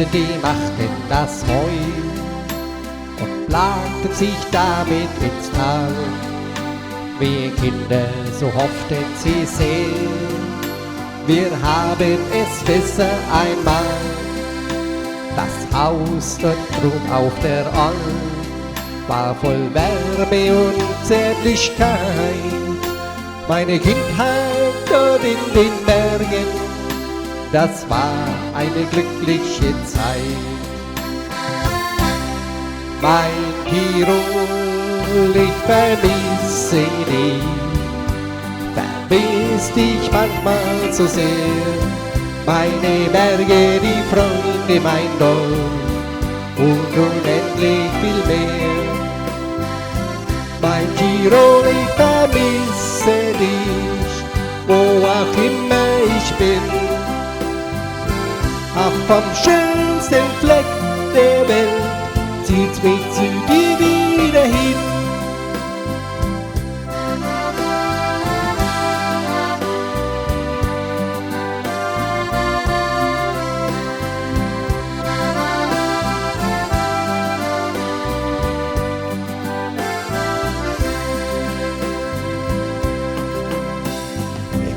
die machten das Heu und plagten sich damit ins Tal. Wir Kinder, so hofften sie sehr, wir haben es besser einmal. Das Haus dort drum auf der Alm war voll Wärme und Zärtlichkeit. Meine Kindheit dort in den Bergen, das war eine glückliche Zeit. Mein Tirol, ich vermisse dich manchmal so sehr. Meine Berge, die Freunde, mein Dorf und unendlich viel mehr. Mein Tirol, ich vermisse dich, wo auch immer ich bin. Ach, vom schönsten Fleck der Welt zieht mich zu dir wieder hin.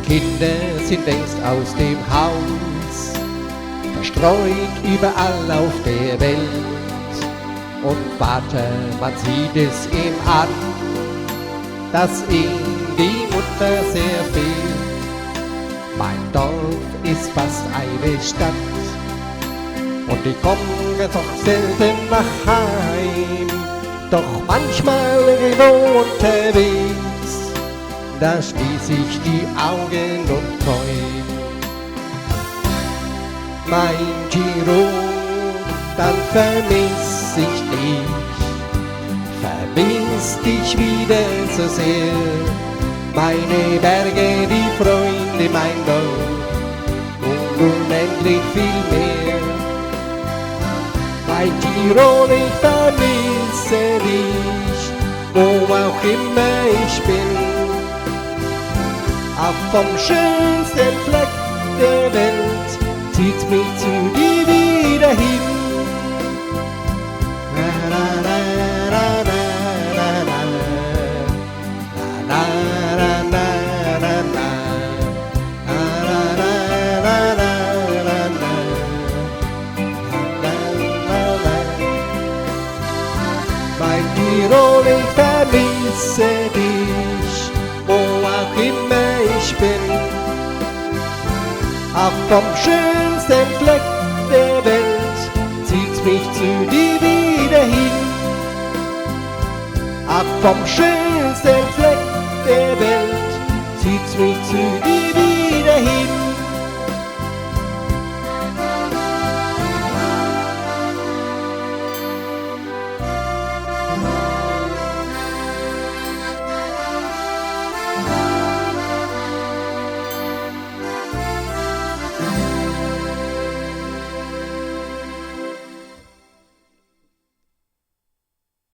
Die Kinder sind längst aus dem Haus, verstreut überall auf der Welt. Und Vater, man sieht es ihm an, dass ihm die Mutter sehr fehlt. Mein Dorf ist fast eine Stadt und ich komme doch selten nach Heim. Doch manchmal irgendwo unterwegs, da schließ ich die Augen und träum. Mein Tirol, dann vermiss ich dich wieder so sehr. Meine Berge, die Freunde, mein Dorf und unendlich viel mehr. Mein Tirol, ich vermisse dich, wo auch immer ich bin. Auch vom schönsten Fleck der Welt zieht mich zu dir wieder hin. Mein Tirol, ich vermisse dich, wo auch immer ich bin. Auch vom schönsten Fleck der Welt zieht mich zu dir wieder hin. Auch vom schönsten Fleck der Welt zieht mich zu dir.